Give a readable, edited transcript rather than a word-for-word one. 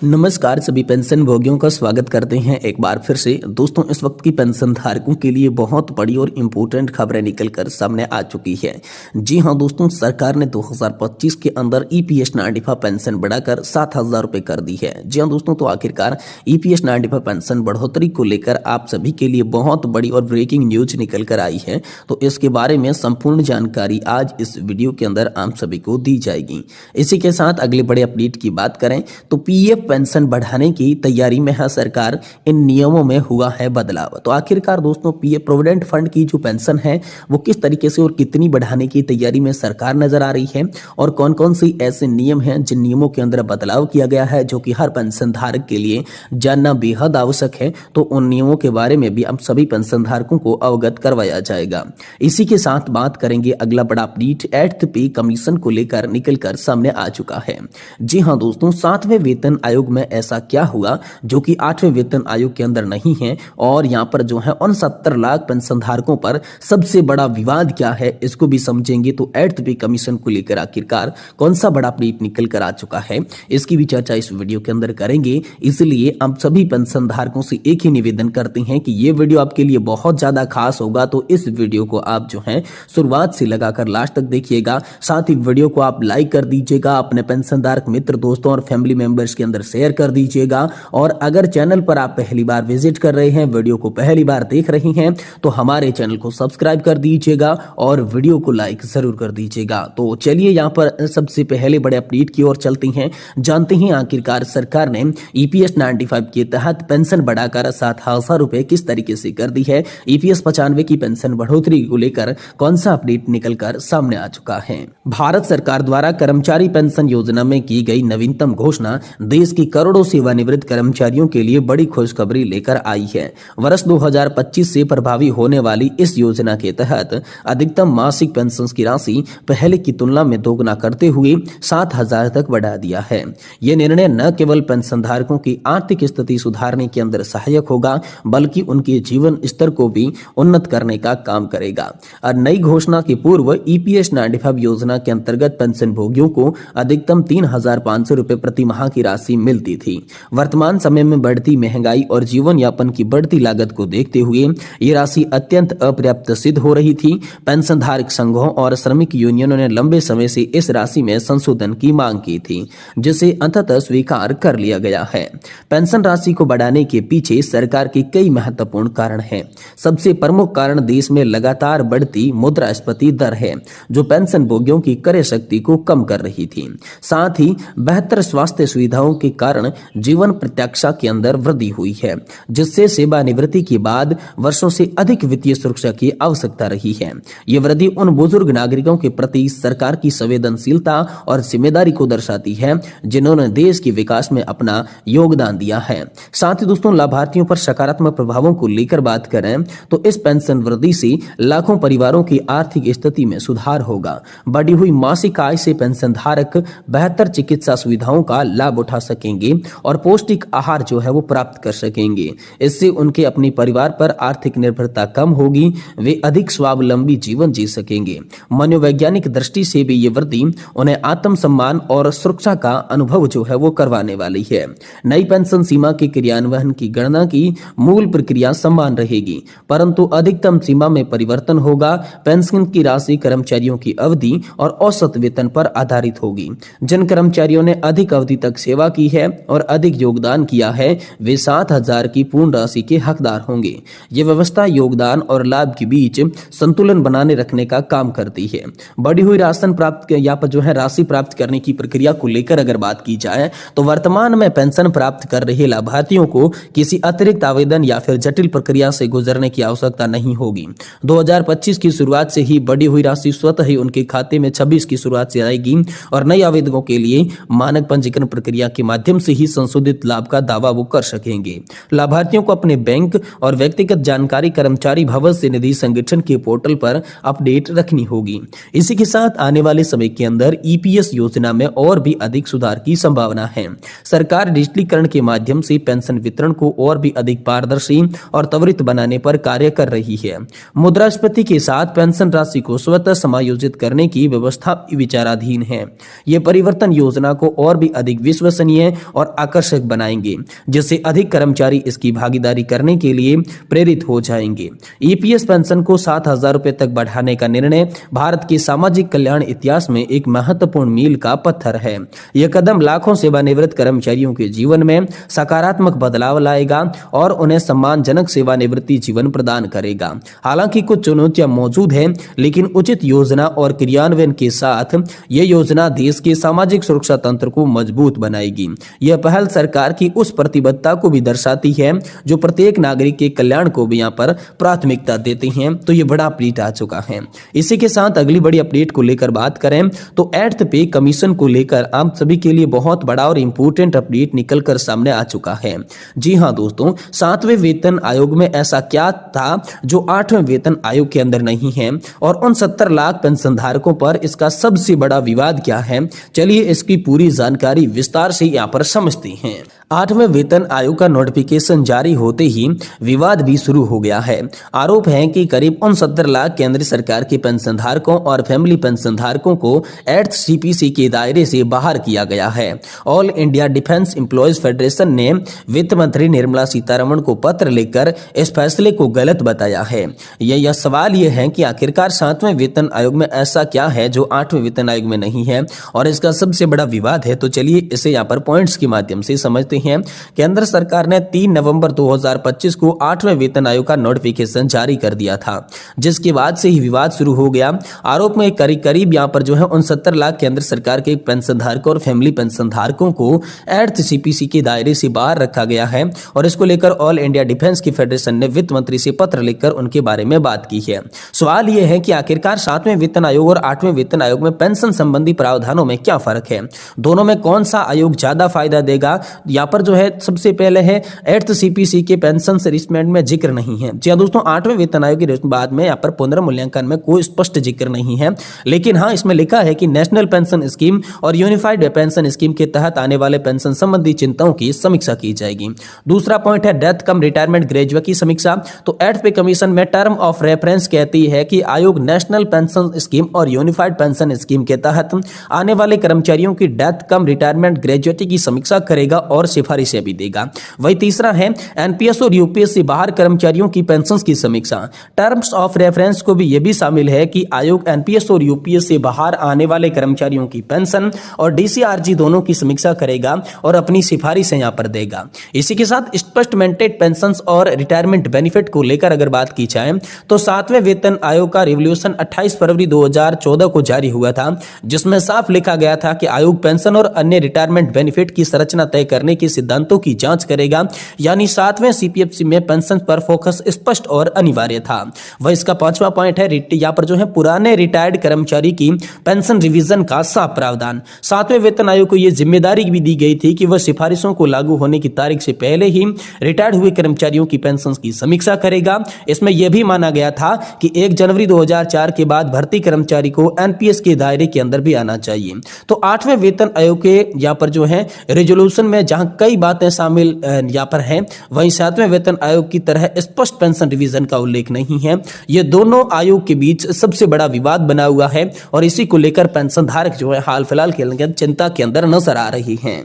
नमस्कार सभी पेंशन भोगियों का स्वागत करते हैं एक बार फिर से। दोस्तों, इस वक्त की पेंशन धारकों के लिए बहुत बड़ी और इम्पोर्टेंट खबरें निकलकर सामने आ चुकी है। जी हां दोस्तों, सरकार ने 2025 के अंदर ईपीएस 95 पेंशन बढ़ाकर 7,000 रुपये कर दी है। जी हां दोस्तों, तो आखिरकार ईपीएस 95 पेंशन बढ़ोतरी को लेकर आप सभी के लिए बहुत बड़ी और ब्रेकिंग न्यूज निकल कर आई है। तो इसके बारे में संपूर्ण जानकारी आज इस वीडियो के अंदर आप सभी को दी जाएगी। इसी के साथ अगले बड़े अपडेट की बात करें तो पीएफ पेंशन बढ़ाने की तैयारी में है सरकार। इन नियमों में हुआ है बदलाव। तो आखिरकार दोस्तों, पीएफ प्रोविडेंट फंड की जो पेंशन है वो किस तरीके से और कितनी बढ़ाने की तैयारी में सरकार नजर आ रही है, और कौन कौन सी ऐसे नियम हैं जिन नियमों के अंदर बदलाव किया गया है जो कि हर पेंशन धारक के लिए जानना बेहद आवश्यक है। तो उन नियमों के बारे में भी हम सभी पेंशन धारकों को अवगत करवाया जाएगा। इसी के साथ बात करेंगे अगला बड़ा अपडेट 8th पे कमीशन को लेकर निकलकर सामने आ चुका है। जी हाँ दोस्तों, 7वें वेतन आयोग में ऐसा क्या हुआ जो कि 8वें वेतन आयोग के अंदर नहीं है, और यहां पर जो है 69 लाख पेंशन धारकों पर सबसे बड़ा विवाद क्या है इसको भी समझेंगे। तो 8th पे कमीशन को लेकर आखिरकार कौन सा बड़ा अपडेट निकल कर आ चुका है, इसकी भी चर्चा इस वीडियो के अंदर करेंगे। इसलिए हम सभी पेंशन धारकों से एक ही निवेदन करते हैं कि ये वीडियो आपके लिए बहुत ज्यादा खास होगा। तो इस वीडियो को आप जो है शुरुआत से लगाकर लास्ट तक देखिएगा। साथ ही वीडियो को आप लाइक कर दीजिएगा, अपने पेंशन धारक मित्र दोस्तों और फैमिली मेंबर्स के अंदर शेयर कर दीजिएगा। और अगर चैनल पर आप पहली बार विजिट कर रहे हैं, वीडियो को पहली बार देख रहे हैं, तो हमारे चैनल को सब्सक्राइब कर दीजिएगा और वीडियो को लाइक जरूर कर दीजिएगा। तो चलिए यहां पर सबसे पहले बड़े अपडेट की ओर चलते हैं, जानते हैं आखिरकार सरकार ने ईपीएस 95 के तहत पेंशन बढ़ाकर 7,000 रुपए किस तरीके से कर दी है। ईपीएस 95 की पेंशन बढ़ोतरी को लेकर कौन सा अपडेट निकलकर सामने आ चुका है। भारत सरकार द्वारा कर्मचारी पेंशन योजना में की गई नवीनतम घोषणा देश की करोड़ों सेवानिवृत्त कर्मचारियों के लिए बड़ी खुशखबरी लेकर आई है। वर्ष 2025 से प्रभावी होने वाली इस योजना के तहत अधिकतम मासिक पेंशन की राशि पहले की तुलना में दोगुना करते हुए 7,000 तक बढ़ा दिया है। यह निर्णय न केवल पेंशन धारकों की आर्थिक स्थिति सुधारने के अंदर सहायक होगा, बल्कि उनके जीवन स्तर को भी उन्नत करने का काम करेगा। और नई घोषणा के पूर्व ईपीएस 95 योजना के अंतर्गत पेंशन भोगियों को अधिकतम 3,500 रुपए प्रति माह की राशि मिलती थी। वर्तमान समय में बढ़ती महंगाई और जीवन यापन की बढ़ती लागत को देखते हुए ये राशि अत्यंत अपर्याप्त सिद्ध हो रही थी। पेंशन धारक संघों और श्रमिक यूनियनों ने लंबे समय से इस राशि में संशोधन की मांग की थी, जिसे अंततः स्वीकार कर लिया गया है। पेंशन राशि को बढ़ाने के पीछे सरकार के कई महत्वपूर्ण कारण हैं। सबसे प्रमुख कारण देश में लगातार बढ़ती मुद्रास्फीति दर है, जो पेंशन भोगियों की क्रय शक्ति को कम कर रही थी। साथ ही बेहतर स्वास्थ्य सुविधाओं के कारण जीवन प्रत्याशा के अंदर वृद्धि हुई है, जिससे सेवानिवृत्ति के बाद वर्षों से अधिक वित्तीय सुरक्षा की आवश्यकता रही है। ये वृद्धि उन बुजुर्ग नागरिकों के प्रति सरकार की संवेदनशीलता और जिम्मेदारी को दर्शाती है जिन्होंने देश के विकास में अपना योगदान दिया है। साथ ही दोस्तों, लाभार्थियों पर सकारात्मक प्रभावों को लेकर बात करें तो इस पेंशन वृद्धि से लाखों परिवारों की आर्थिक स्थिति में सुधार होगा। बढ़ी हुई मासिक आय से पेंशन धारक बेहतर चिकित्सा सुविधाओं का लाभ उठा सकेंगे और पौष्टिक आहार जो है वो प्राप्त कर सकेंगे। इससे उनके अपने परिवार पर आर्थिक निर्भरता कम होगी, वे अधिक स्वावलंबी जीवन जी सकेंगे। मनोवैज्ञानिक दृष्टि से भी ये वृद्धि उन्हें आत्मसम्मान और सुरक्षा का अनुभव जो है वो करवाने वाली है। नई पेंशन सीमा के क्रियान्वयन की गणना की मूल प्रक्रिया समान रहेगी, परंतु अधिकतम सीमा में परिवर्तन होगा। पेंशन की राशि कर्मचारियों की अवधि और औसत वेतन पर आधारित होगी। जिन कर्मचारियों ने अधिक अवधि तक सेवा की है और अधिक योगदान किया है, वे 7,000 की पूर्ण राशि के हकदार होंगे। यह व्यवस्था योगदान और लाभ के बीच संतुलन बनाने रखने का काम करती है। बढ़ी हुई राशन प्राप्त या पर जो है राशि प्राप्त करने की प्रक्रिया को लेकर अगर बात की जाए तो वर्तमान में पेंशन प्राप्त कर रहे लाभार्थियों को किसी अतिरिक्त आवेदन या फिर जटिल प्रक्रिया से गुजरने की आवश्यकता नहीं होगी। 2025 की शुरुआत से ही बढ़ी हुई राशि स्वतः ही उनके खाते में 26 की शुरुआत से आएगी, और नए आवेदकों के लिए मानक पंजीकरण प्रक्रिया के माध्यम से ही संशोधित लाभ का दावा वो कर सकेंगे। लाभार्थियों को अपने बैंक और व्यक्तिगत जानकारी कर्मचारी भविष्य निधि संगठन के पोर्टल पर अपडेट रखनी होगी। इसी के साथ आने वाले समय के अंदर ईपीएस योजना में और भी अधिक सुधार की संभावना है। सरकार डिजिटलीकरण के माध्यम से पेंशन वितरण को और भी अधिक पारदर्शी और त्वरित बनाने पर कार्य कर रही है। मुद्रास्फीति के साथ पेंशन राशि को स्वतः समायोजित करने की व्यवस्था विचाराधीन है। यह परिवर्तन योजना को और भी अधिक विश्वसनीय हैं और आकर्षक बनाएंगे, जिससे अधिक कर्मचारी इसकी भागीदारी करने के लिए प्रेरित हो जाएंगे। ईपीएस पेंशन को 7,000 रुपए तक बढ़ाने का निर्णय भारत के सामाजिक कल्याण इतिहास में एक महत्वपूर्ण मील का पत्थर है। यह कदम लाखों सेवानिवृत्त कर्मचारियों के जीवन में सकारात्मक बदलाव लाएगा और उन्हें सम्मानजनक सेवानिवृत्ति जीवन प्रदान करेगा। हालांकि कुछ चुनौतियां मौजूद हैं, लेकिन उचित योजना और क्रियान्वयन के साथ यह योजना देश के सामाजिक सुरक्षा तंत्र को मजबूत बनाएगी। यह पहल सरकार की उस प्रतिबद्धता को भी दर्शाती है जो प्रत्येक नागरिक के कल्याण को भी यहाँ पर प्राथमिकता देते हैं। तो ये बड़ा अपडेट आ चुका है। इसी के साथ अगली बड़ी अपडेट को लेकर बात करें तो 8th पे कमीशन को लेकर आप सभी के लिए बहुत बड़ा और इंपोर्टेंट अपडेट निकलकर सामने आ चुका है। जी हां दोस्तों, 7वें वेतन आयोग में ऐसा क्या था जो 8वें वेतन आयोग के अंदर नहीं है, और उन 70 लाख पेंशन धारकों पर इसका सबसे बड़ा विवाद क्या है, चलिए इसकी पूरी जानकारी विस्तार से यहाँ पर समझते हैं। 8वें वेतन आयोग का नोटिफिकेशन जारी होते ही विवाद भी शुरू हो गया है। आरोप है कि करीब 69 लाख केंद्र सरकार के पेंशन धारकों और फैमिली पेंशन धारकों को 8th सीपीसी के दायरे से बाहर किया गया है। All India defence employees federation ने वित्त मंत्री निर्मला सीतारमण को पत्र लिखकर इस फैसले को गलत बताया है। यह सवाल यह है कि आखिरकार 7वें वेतन आयोग में ऐसा क्या है जो 8वें वेतन आयोग में नहीं है और इसका सबसे बड़ा विवाद है। तो चलिए इसे यहाँ पर पॉइंट्स के माध्यम से समझते हैं। केंद्र सरकार ने 3 नवंबर 2025 को 8वें वेतन आयोग का नोटिफिकेशन जारी कर दिया था, जिसके बाद से ही विवाद शुरू हो गया। आरोप में करीब यहाँ पर जो है 69 लाख केंद्र सरकार के पेंशन धारकों और फैमिली पेंशन धारकों को 8th सीपीसी के दायरे से बाहर रखा गया है और इसको लेकर ऑल इंडिया डिफेंस की फेडरेशन ने वित्त मंत्री से पत्र लिखकर उनके बारे में बात की है। सवाल यह है कि आखिरकार 7वें वेतन आयोग और 8वें वेतन आयोग में पेंशन संबंधी प्रावधानों में क्या फर्क है, दोनों में कौन सा आयोग ज्यादा फायदा देगा। यहाँ पर जो है सबसे पहले है 8th सीपीसी के पेंशन रिस्टमेंट में जिक्र नहीं है। जी दोस्तों, 8वें वेतन आयोग के बाद में यहाँ पर पुनर्मूल्यांकन में कोई स्पष्ट जिक्र नहीं है, लेकिन हाँ इसमें लिखा है कि नेशनल पेंशन स्कीम और यूनिफाइड पेंशन स्कीम के तहत आने वाले पेंशन संबंधी चिंताओं की समीक्षा की जाएगी। दूसरा पॉइंट है डेथ कम रिटायरमेंट ग्रेजुएट की समीक्षा। तो 8th पे कमीशन में टर्म ऑफ रेफरेंस कहती है कि आयोग नेशनल पेंशन स्कीम और यूनिफाइड पेंशन स्कीम के तहत आने वाले कर्मचारियों की डेथ कम रिटायरमेंट ग्रेजुएटी की समीक्षा करेगा और सिफारिशें भी देगा। वही तीसरा है एनपीएस और यूपीएस से बाहर कर्मचारियों की पेंशन की समीक्षा। टर्म्स ऑफ रेफरेंस को भी यह भी शामिल है कि आयोग एनपीएस और यूपीएस से बाहर आने वाले कर्मचारियों की पेंशन और डीसीआरजी दोनों की समीक्षा करेगा और अपनी सिफारिशें यहां पर देगा। इसी के साथ स्पष्टमेंटेड पेंशन और रिटायरमेंट बेनिफिट को लेकर अगर बात की जाए तो 7वें वेतन आयोग का रिवोल्यूशन 28 फरवरी 2014 को जारी हुआ था, जिसमें साफ लिखा गया था कि आयोग पेंशन और अन्य रिटायरमेंट बेनिफिट की संरचना तय करने के सिद्धांतों की जांच करेगा। यानी 7वें सीपीएफसी में पेंशन पर फोकस स्पष्ट और अनिवार्य था। वह इसका 5वां पॉइंट है यहाँ पर जो है पुराने रिटायर्ड कर्मचारी की पेंशन रिवीजन का साफ प्रावधान। 7वें वेतन आयोग को यह जिम्मेदारी भी दी गई थी कि वह सिफारिशों को लागू होने की तारीख से पहले ही रिटायर्ड हुए कर्मचारियों की पेंशन की समीक्षा करेगा। इसमें यह भी माना गया था कि 1 जनवरी 2004 के बाद भर्ती कर्मचारी को एनपीएस के दायरे के अंदर भी आना चाहिए। तो 8वें वेतन आयोग के यहाँ पर जो है रेजोल्यूशन में जहां कई बातें शामिल यहाँ पर हैं, वहीं 7वें वेतन आयोग की तरह स्पष्ट पेंशन रिवीजन का उल्लेख नहीं है। ये दोनों आयोग के बीच सबसे बड़ा विवाद बना हुआ है और इसी को लेकर पेंशन धारक जो है हाल फिलहाल के चिंता के अंदर नजर आ रही हैं।